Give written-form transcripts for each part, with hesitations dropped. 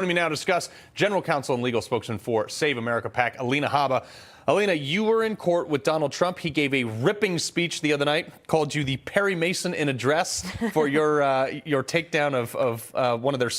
Joining me now to discuss General Counsel and Legal Spokesman for Save America PAC, Alina Habba. Alina, you were in court with Donald Trump. He gave a ripping speech the other night, called you the Perry Mason in a dress for your takedown of one of their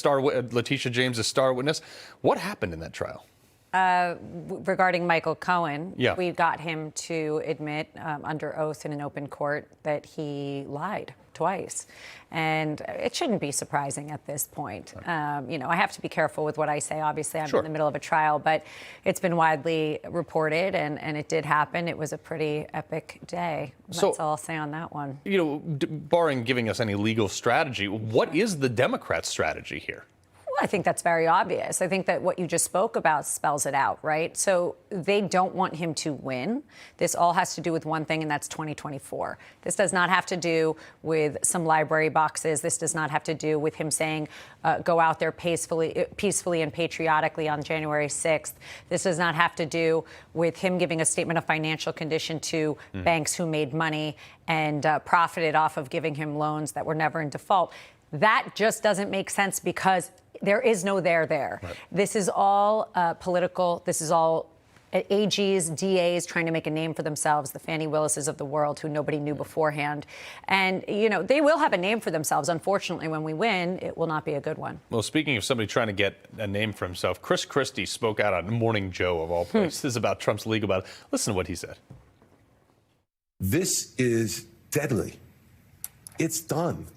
Letitia James's star witness. What happened in that trial? Regarding Michael Cohen, yeah. We got him to admit under oath in an open court that he lied twice. And it shouldn't be surprising at this point. Right. I have to be careful with what I say. Obviously, I'm in the middle of a trial, but it's been widely reported, and it did happen. It was a pretty epic day. That's all I'll say on that one. Barring giving us any legal strategy, what is the Democrats' strategy here? I think that's very obvious. I think that what you just spoke about spells it out, right? So they don't want him to win. This all has to do with one thing, and that's 2024. This does not have to do with some library boxes. This does not have to do with him saying, go out there peacefully and patriotically on January 6th. This does not have to do with him giving a statement of financial condition to banks who made money and profited off of giving him loans that were never in default. That just doesn't make sense because there is no there. Right. This is all political. This is all AGs, DAs trying to make a name for themselves, the Fannie Willises of the world who nobody knew beforehand. And, they will have a name for themselves. Unfortunately, when we win, it will not be a good one. Well, speaking of somebody trying to get a name for himself, Chris Christie spoke out on Morning Joe, of all places, about Trump's legal battle. Listen to what he said. This is deadly. It's done.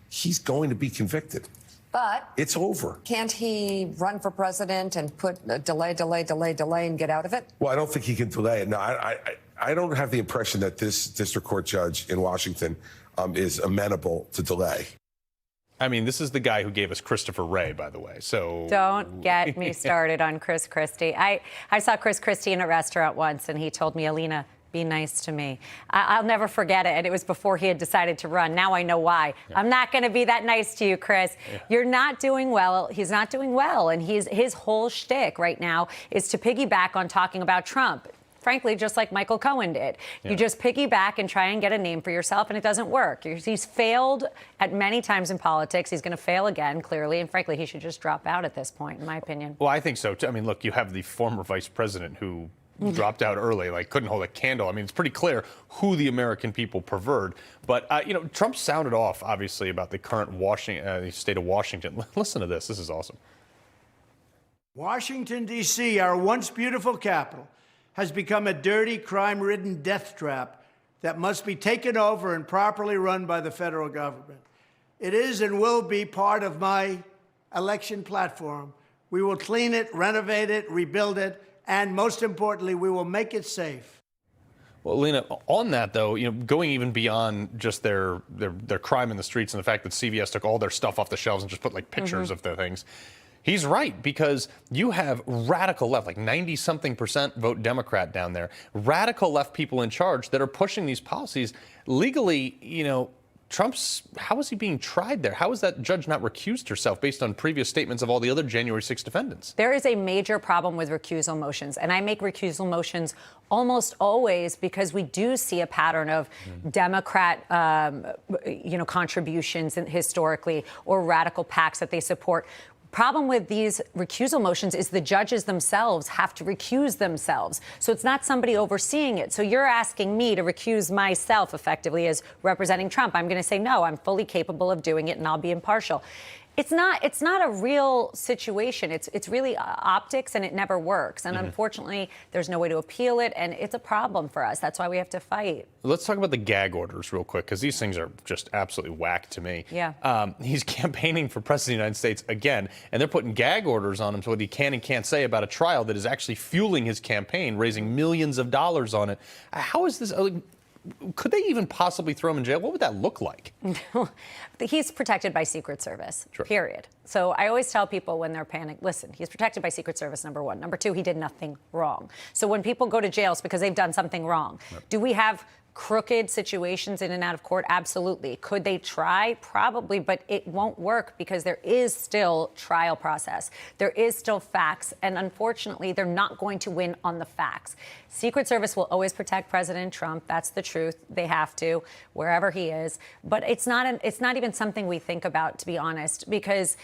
He's going to be convicted. But it's over. Can't he run for president and put delay and get out of it? Well, I don't think he can delay it. No, I don't have the impression that this district court judge in Washington is amenable to delay. I mean, this is the guy who gave us Christopher Wray, by the way. So don't get me started on Chris Christie. I saw Chris Christie in a restaurant once, and he told me, Alina, be nice to me. I'll never forget it. And it was before he had decided to run. Now I know why. Yeah. I'm not going to be that nice to you, Chris. Yeah. You're not doing well. He's not doing well. And his whole shtick right now is to piggyback on talking about Trump. Frankly, just like Michael Cohen did. Yeah. You just piggyback and try and get a name for yourself, and it doesn't work. He's failed at many times in politics. He's going to fail again, clearly. And frankly, he should just drop out at this point, in my opinion. Well, I think so, too. I mean, look, you have the former vice president who dropped out early, couldn't hold a candle. I mean, it's pretty clear who the American people preferred. But, Trump sounded off, obviously, about the current state of Washington. Listen to this. This is awesome. Washington, D.C., our once beautiful capital, has become a dirty, crime-ridden death trap that must be taken over and properly run by the federal government. It is and will be part of my election platform. We will clean it, renovate it, rebuild it, and most importantly, we will make it safe. Well, Alina, on that, though, going even beyond just their crime in the streets and the fact that CVS took all their stuff off the shelves and just put pictures of the things, he's right, because you have radical left, 90-something% vote Democrat down there, radical left people in charge that are pushing these policies legally. How is he being tried there? How is that judge not recused herself based on previous statements of all the other January 6 defendants? There is a major problem with recusal motions, and I make recusal motions almost always because we do see a pattern of Democrat, contributions historically, or radical PACs that they support. Problem with these recusal motions is the judges themselves have to recuse themselves. So it's not somebody overseeing it. So you're asking me to recuse myself effectively as representing Trump. I'm going to say, no, I'm fully capable of doing it and I'll be impartial. It's not a real situation. It's really optics, and it never works. And unfortunately, there's no way to appeal it, and it's a problem for us. That's why we have to fight. Let's talk about the gag orders real quick, because these things are just absolutely whack to me. Yeah. He's campaigning for president of the United States again, and they're putting gag orders on him to what he can and can't say about a trial that is actually fueling his campaign, raising millions of dollars on it. How is this? Could they even possibly throw him in jail? What would that look like? He's protected by Secret Service, sure. Period. So I always tell people when they're panicked, listen, he's protected by Secret Service, number one. Number two, he did nothing wrong. So when people go to jail, it's because they've done something wrong. Right. Do we have crooked situations in and out of court? Absolutely. Could they try? Probably, but it won't work because there is still trial process. There is still facts, and unfortunately, they're not going to win on the facts. Secret Service will always protect President Trump. That's the truth. They have to, wherever he is. But it's not even something we think about, to be honest, because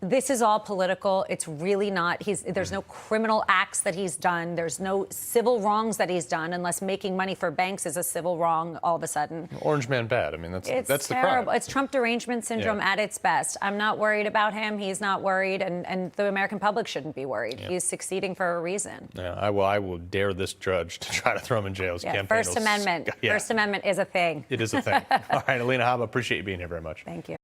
This is all political. It's really not. There's no criminal acts that he's done. There's no civil wrongs that he's done, unless making money for banks is a civil wrong all of a sudden. Orange man bad. I mean, that's the terrible. crime. It's Trump derangement syndrome at its best. I'm not worried about him. He's not worried, and the American public shouldn't be worried. He's succeeding for a reason. Yeah, I will dare this judge to try to throw him in jail. First Amendment. First Amendment is a thing. It is a thing. All right, Alina Habba, appreciate you being here very much. Thank you.